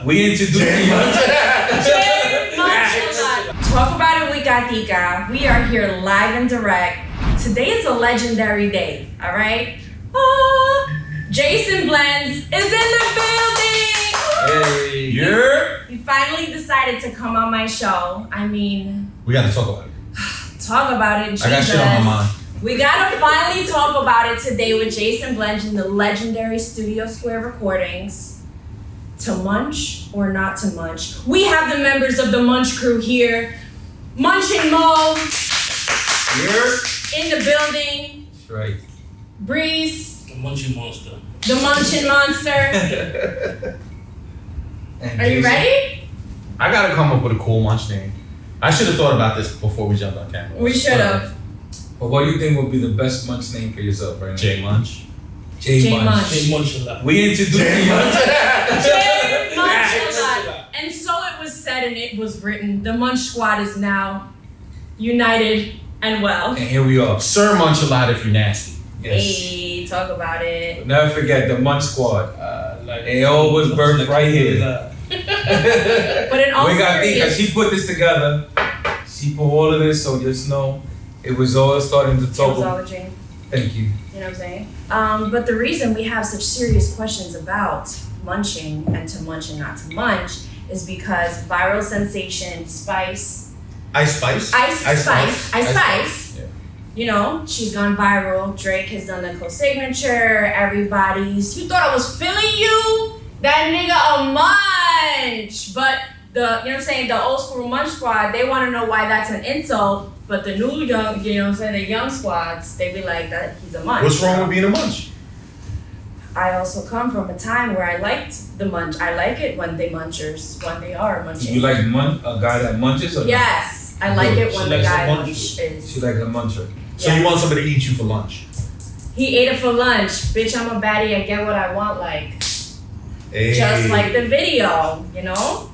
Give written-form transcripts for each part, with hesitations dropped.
We introduced you. Talk about it with GATICA. We are here live and direct. Today is a legendary day, all right? Jason Blends is in the building! Hey, yeah. He finally decided to come on my show. I mean... We gotta talk about it. Talk about it, Jesus. I got shit on my mind. We gotta finally talk about it today with Jason Blends in the legendary Studio Square recordings. To munch or not to munch? We have the members of the Munch crew here. Munch and Mo. Here. In the building. That's right. Breeze. The Munching Monster. The Munchin' Monster. Are you ready? I gotta come up with a cool munch name. I should have thought about this before we jumped on camera. We should have. But what do you think would be the best munch name for yourself right now? J Munch. J Munch. J Munch a lot. We introduced you. J Munch a lot. And so it was said and it was written. The Munch Squad is now united and well. And here we are. Sir Munch a lot if you're nasty. Yes. Hey, talk about it. Never forget the Munch Squad. It all was birthed right here. But in all we got serious, she put this together. She put all of this, so just know it was all starting to talk. it was all a dream. Thank you. You know what I'm saying? But the reason we have such serious questions about munching and to munch and not to munch is because viral sensation Spice. Ice Spice. Ice Spice. Yeah. You know, she's gone viral. Drake has done the co-signature. Everybody's, you thought I was feeling you? That nigga a munch. But the, you know what I'm saying, the old school Munch Squad, they want to know why that's an insult. But the new young, you know what I'm saying, the young squads, they be like, that he's a munch. What's wrong with being a munch? I also come from a time where I liked the munch. I like it when they munchers, when they are munching. Do you like a guy that munches? Or Yes, I like it when the guy likes a munches. She like a muncher. So you want somebody to eat you for lunch? He ate it for lunch. Bitch, I'm a baddie. I get what I want, like. Hey. Just like the video, you know?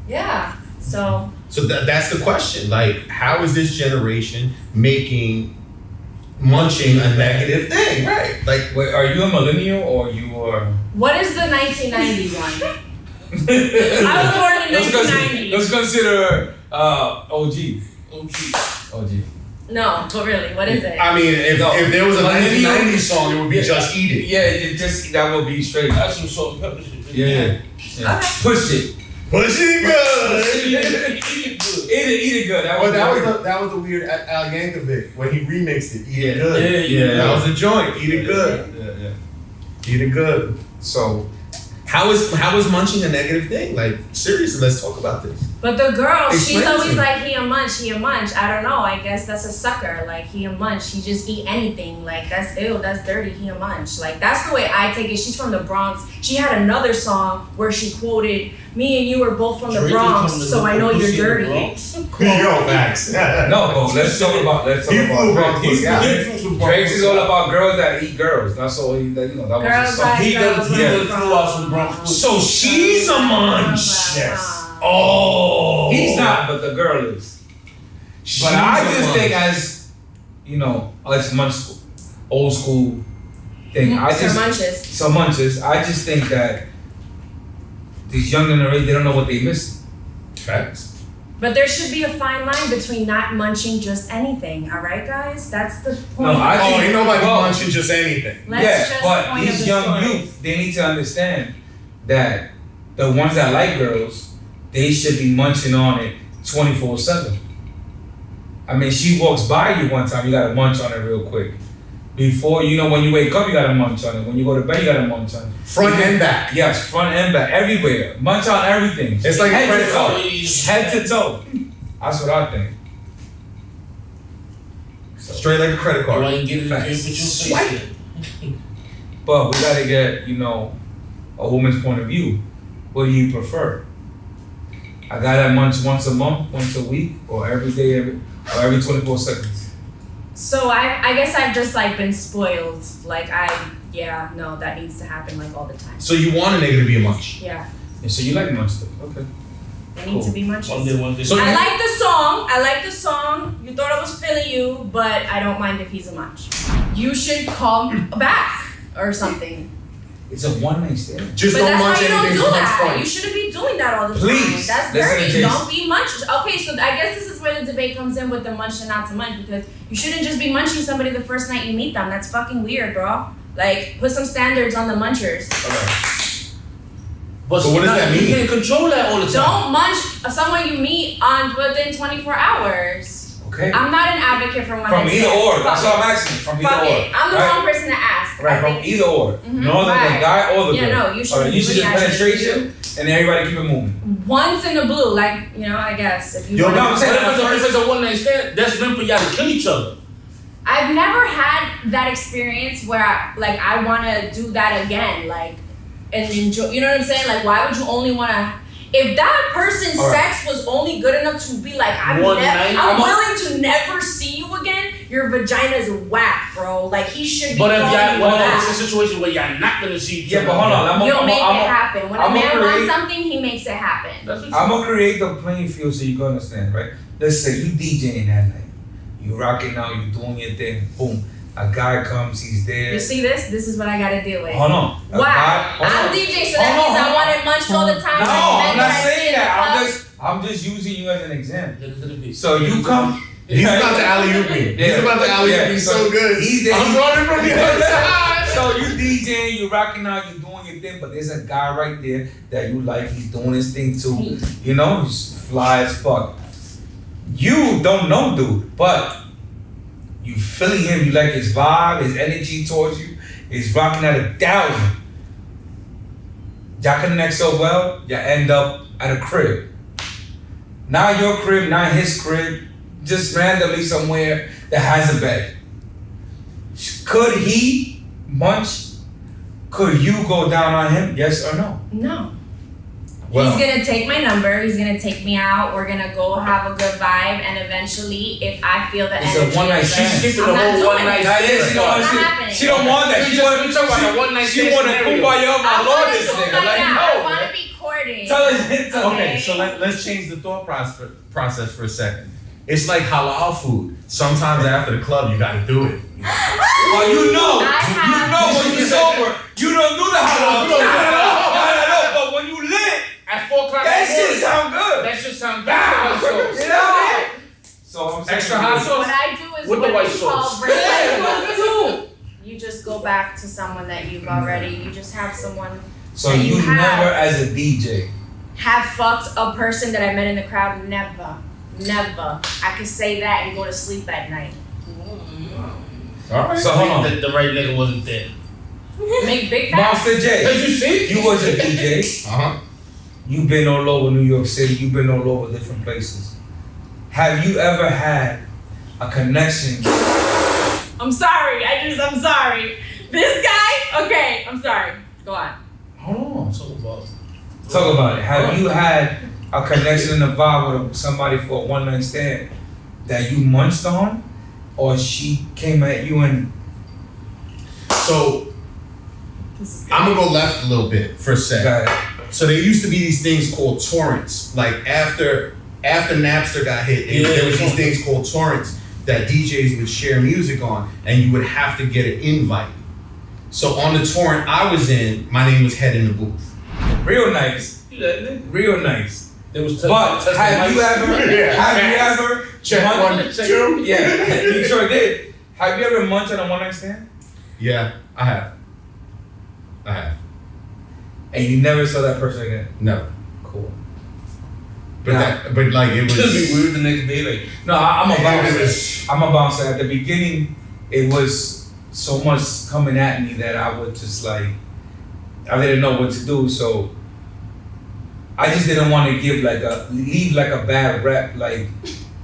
Yeah, so. So that's the question. Like, how is this generation making munching a negative thing? Right. Like, Wait, are you a millennial or you are? What is the 1990 one? I was born in 1990. Let's consider OG. OG. No, but really, what is it? I mean, if there was a Millennial- 1990s song, it would be Just Eat It. Yeah, it just that would be straight. That's some salt and pepper shit. Yeah. Okay. Push it. Push it good. Eat it good. Eat it good. That was the weird Al Yankovic when he remixed it. Eat it Yeah. good. Yeah. That was the joint. Eat it good. Yeah. Eat it good. So How is munching a negative thing? Like, seriously, let's talk about this. But the girl, she's Explain to always me. like, he a munch. I don't know. I guess that's a sucker. Like, he a munch. He just eat anything. Like, that's ew, that's dirty. He a munch. Like, that's the way I take it. She's from the Bronx. She had another song where she quoted, me and you are both from the Drake is Bronx, from the so I know you're pussy in the dirty. Bronx. Yo, facts. no, bro. Let's talk about He flew Bronx, Drake. yeah. Drake's is all about girls that eat girls. That's all he. That, you know, that was Girls his song. like He girls done where I'm flew out some Bronx. So she's a munch. Yes. Oh. He's not, but the girl is. She's But I a just munch. think as, you know, let's munch school, old school thing. I Sir just Munches. some munches. I just think that these young generation, they don't know what they missing. Facts. But there should be a fine line between not munching just anything, all right, guys? That's the point. No, I Oh, think- ain't nobody well, munching just anything. Let's yeah, just but point of these the young story. youth, they need to understand that the ones that like girls, they should be munching on it 24/7. I mean, she walks by you one time, you gotta munch on it real quick. Before, you know, when you wake up, you gotta munch on it. When you go to bed, you gotta munch on it. Front and back. Yes, front and back, everywhere. Munch on everything. It's like a head credit to card. toe. Head to toe. That's what I think. So, Straight like a credit You card. ain't getting it Facts. with your Swipe. face in. but we gotta get, you know, a woman's point of view. What do you prefer? I gotta munch once a month, once a week, or every day, or every 24 seconds. So I guess I've just like been spoiled. Like no, that needs to happen like all the time. So you want a nigga to be a munch. Yeah, And so you like munch stuff, okay? they need to be munches. One day. So I like the song. You thought I was feeling you, but I don't mind if he's a munch. You should call back or something. It's a one night stand. Just But don't that's munch why you anything don't do too much that. fun. You shouldn't be doing that all the Please, time. That's listen to dirty. Jason. Don't be munching. Okay, so I guess this is where the debate comes in with the munch and not to munch, because you shouldn't just be munching somebody the first night you meet them. That's fucking weird, bro. Like, put some standards on the munchers. But So what does that mean? You can't control that all the time. Don't munch someone you meet on within 24 hours. Okay. I'm not an advocate for one From night either stands. or. Fuck That's it. all I'm asking. From either Fuck or. it. I'm the Right? wrong person to ask. Right, I from think- either or. Mhm. No, the Right. guy or the girl. Yeah, no, you should Alright, you should really just actually penetration and everybody keep it moving. Once in the blue, like, you know, I guess. If you Yo, wanna- no, I'm saying- If it's a one night stand, that's meant for y'all to kill each other. I've never had that experience where I want to do that again, like, and enjoy. You know what I'm saying? Like, why would you only want to? If that person's All right. sex was only good enough to be like, I'm One night? I'm willing to never see you again. Your vagina's whack, bro. Like, he should be. But if calling you y'all, back. it's a situation where y'all not gonna see each Yeah, other. but hold on. You'll make it happen. When a I'ma man create- wants something, he makes it happen. That's what I'm gonna create the playing field so you can understand, right? Let's say you DJing that night. You rocking out, you doing your thing. Boom. A guy comes, he's there. You see this? This is what I gotta deal with. Hold on. A Wow. guy- hold I'm on. DJ, so that Hold means on, I hold want on. it munched all the time. No, Like, I'm men not I see saying in the that. club. I'm just using you as an example. Let it be. So you come. He's about to alley-oop me. He's about to alley-oop me so good. He's there. I'm running from the other side. So you DJing, you rocking out, you doing your thing, but there's a guy right there that you like. He's doing his thing too. You know, he's fly as fuck. You don't know, dude, but you feeling him. You like his vibe, his energy towards you. He's rocking at 1,000. Y'all connect so well, y'all end up at a crib. Not your crib, not his crib, just randomly somewhere that has a bed. Could he munch? Could you go down on him? Yes or no? No. Well, He's gonna take my number. He's gonna take me out. We're gonna go have a good vibe, and eventually, if I feel the It's a energy, one-night is stand. right, She's skipping I'm the not whole doing one night it. Nah, yeah, she don't want It's not shit. happening. She don't want that. We talking about a one night She stand want to scenario. kumbaya my I lord want this to nigga. go Like, I no, want man. to be courting. Tell us. Okay, so let's change the thought process for a second. It's like halal food. Sometimes after the club, you gotta do it. Well, you know when you sober, you don't do the halal. No, but when you lit, At 4 o'clock that in the morning, shit sound good. that shit sound Nah, good. you know what I mean? So I'm saying Extra hot sauce? What I do is With the what white we call sauce. recycle. You just go back to someone that you've already. You just have someone So that you have. never, as a DJ, have fucked a person that I met in the crowd. Never. I could say that and go to sleep at night. All right. so hold on. The right nigga wasn't there. Make big facts. Monster J, Did you see? you was a DJ. Uh-huh. You've been all over New York City. You've been all over different places. Have you ever had a connection? I'm sorry. I'm sorry. This guy? Okay, I'm sorry. Go on. Hold on. Talk Talk about it. Have you had a connection in the vibe with somebody for a one night stand that you munched on, or she came at you and? So I'm gonna go left a little bit for a second. Got it. So there used to be these things called torrents. Like after Napster got hit, there was these things called torrents that DJs would share music on, and you would have to get an invite. So on the torrent I was in, my name was Head in the Booth. Real nice. Real nice. There was But have you ever Check munched- 1, 2. Yeah, you sure did. Have you ever munched on a one night stand? Yeah, I have. And you never saw that person again? No. Cool. But like it was. Just be weird the next day, like. No, I'm a It bouncer. was- I'm a bouncer. At the beginning, it was so much coming at me that I would just like, I didn't know what to do. So I just didn't want to leave like a bad rep. Like,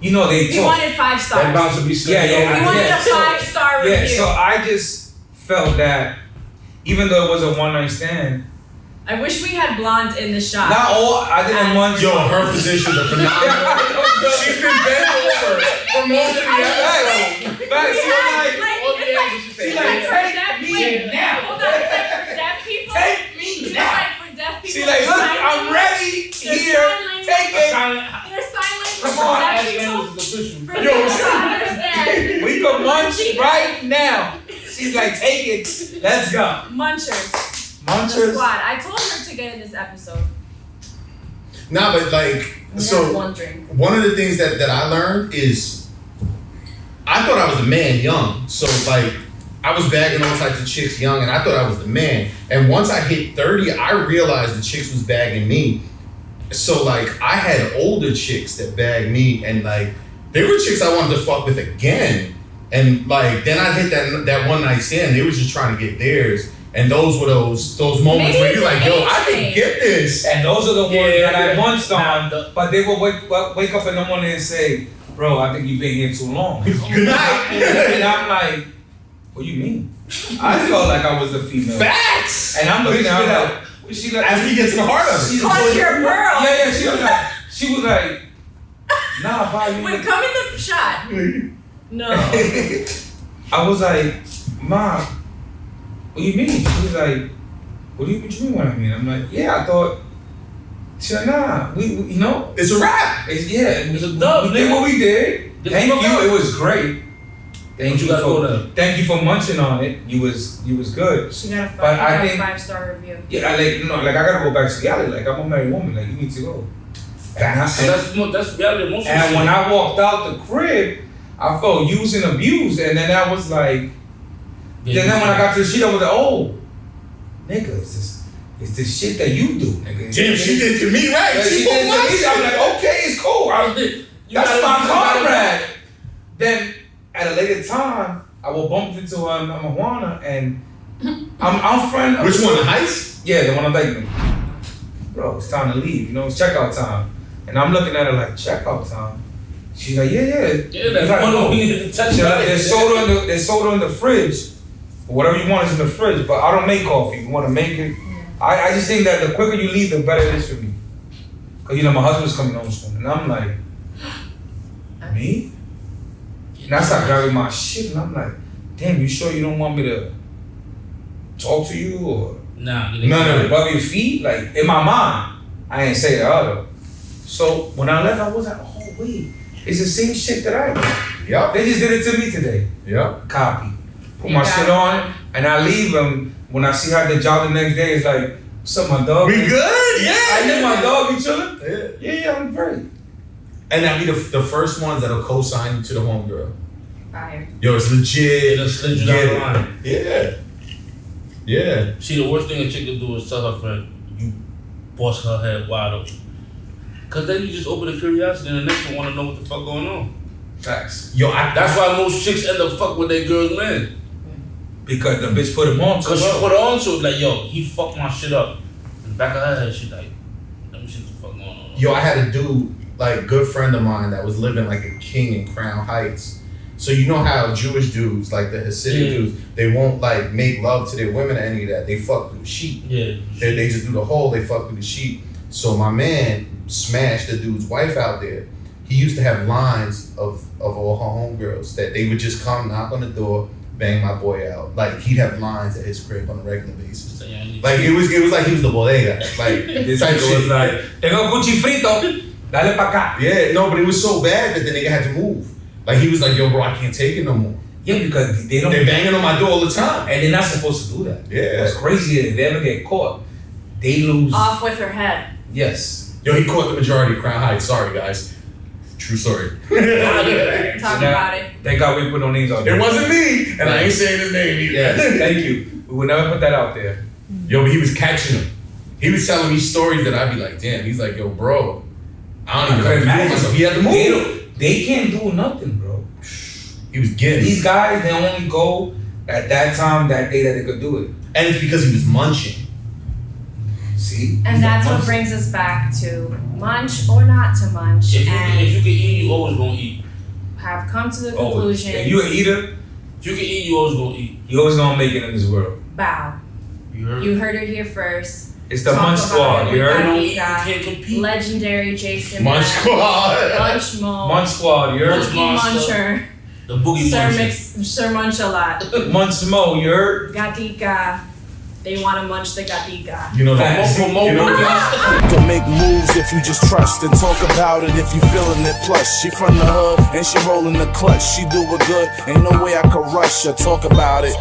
you know, they We talk. wanted 5 stars. That bouncer be slick. Yeah. We wanted Yeah, a so- 5-star review. Yeah, so I just felt that even though it was a one night stand, I wish we had blonde in the shot. not all I didn't munch. Yo, her positions are phenomenal. She's been bent over for most of the episode. Facts, We so had, like, like, all the it's like, angles you it's say, like yeah. for deaf Take me people. now. Hold on, it's like for deaf people. Take me It's now. like for deaf people. See, like, look, I'm ready here. Take it. There's sign language Come for on, deaf As people. language is official. For people to understand. We can munch right now. She's like, take it. Let's go. Munchers. The Munchers. squad. I told her to get in this episode. Nah, but like, We so had one drink. one of the things that I learned is I thought I was the man young. So like I was bagging all types of chicks young and I thought I was the man. And once I hit 30, I realized the chicks was bagging me. So like I had older chicks that bagged me and like they were chicks I wanted to fuck with again. And like then I hit that one night stand, they were just trying to get theirs. And those were those moments Maybe where you're like, yo, it's I can age get this. And those are the ones Yeah, that I yeah. munched on, but they will wake up in the morning and say, bro, I think you've been here too long. Good night. And I'm like, what do you mean? I felt like I was the female. Facts. And I'm looking at her like, she like, As we get to the heart of it. she's Clutch your pearl. Yeah, she was like, nah, Bobby. Wait, come in the shot. No. I was like, Ma, what do you mean? She was like, what do you mean what I mean? I'm like, yeah, I thought. She like, nah, we you know, It's a wrap. it's yeah, It's a dub, we did nigga. what we did. Get Thank the fuck you, out. it was great. Thank You you gotta go for there. thank you for munching on it. You was good. She got a But I think- 5-star review. Yeah, I like I gotta go back to reality. Like I'm a married woman. Like you need to go. And, So that's reality emotional. and when I walked out the crib, I felt used and abused. And then I was like, then when I got to the shit, I was like, oh, nigga, it's this shit that you do, nigga. Damn, she did to me right. Like, She she pulled did my to me. shit. I'm like, okay, it's cool. That's my comrade. Then at a later time, I will bump into her in marijuana, and I'm friend. of- Which one, the heist? Yeah, the one I'm like, bro, it's time to leave. You know, it's checkout time. And I'm looking at her like, checkout time. She's like, yeah. Yeah, You that's gotta one go. of the touch. She's like, there's soda in the fridge. Whatever you want is in the fridge, but I don't make coffee. You want to make it? I just think that the quicker you leave, the better it is for me. Cause you know my husband's coming home soon, and I'm like, me? And I start grabbing my shit, and I'm like, damn, you sure you don't want me to talk to you or Nah, None of it. rub your feet? Like in my mind, I ain't say that other. So when I left, I was like, oh wait, it's the same shit that I did. Yep. They just did it to me today. Yep. Copy. Put You my got shit it. on, and I leave them. When I see her at the job the next day, it's like, what's up, my dog? We good? Yeah. I hear my dog, you chilling? Yeah. Yeah, I'm great. And that'll be the first ones that'll co-sign you to the homegirl. Fire. Yo, it's legit. It'll slid you down the line. Yeah. Yeah. See, the worst thing a chick can do is tell her friend, you bust her head wide open. Cause then you just open the curiosity and the next one wanna know what the fuck going on. Facts. Yo, That's why most chicks end up fuck with their girl's man. Because the bitch put him on to Cause she her. put her on to it, like, yo, he fucked my shit up. In the back of her head, she like, let me see what the fuck going on. Yo, I had a dude, like good friend of mine that was living like a king in Crown Heights. So you know how Jewish dudes, like the Hasidic dudes, they won't like make love to their women or any of that. They fuck with the sheep. Yeah. They just do the whole, they fuck with the sheep. So my man smashed the dude's wife out there. He used to have lines of all her homegirls that they would just come, knock on the door, bang my boy out. Like he'd have lines at his crib on a regular basis. So, yeah, Like it was like he was the bodega. Like This type nigga shit. was like, tengo cuchi frito, dale pa' acá. Yeah, no, but it was so bad that the nigga had to move. Like he was like, yo, bro, I can't take it no more. Yeah, because they don't. They're banging on my door all the time. And they're not supposed to do that. Yeah. What's crazy is if they ever get caught, they lose. Off with her head. Yes. Yo, he caught the majority of Crown Heights. Sorry, guys. True story. Talk Now- about it. Thank God we put no names out there. It wasn't me, and I ain't saying his name either. Yes, thank you. We would never put that out there. Yo, but he was catching him. He was telling me stories that I'd be like, damn. He's like, yo, bro, I don't even know what to do with myself. He had to They, move. they can't do nothing, bro. He was getting These it. guys, they only go at that time, that day that they could do it. And it's because he was munching. See? And that's what brings us back to munch or not to munch, If you and can eat, you always gonna eat. have come to the Oh, conclusion. if you an eater, If you can eat, you always gonna eat. you always gonna make it in this world. Bow. You heard? You heard it here first. It's the Talk Munch about Squad, it. you You heard? don't eat, you can't compete. Legendary Jason. Munch Mack, squad. Munch Mo. Munch Squad, you heard? Munch Cookie Monster. Muncher. The boogie Sir muncher. Sir Munch a lot. Munch Mo, you heard? GATICA. They want to munch the GATICA. You know that. Facts. You know that. Can make moves if you just trust and talk about it if you feeling it plush. She from the hood and she rolling the clutch. She do it good, ain't no way I could rush her. Talk about it.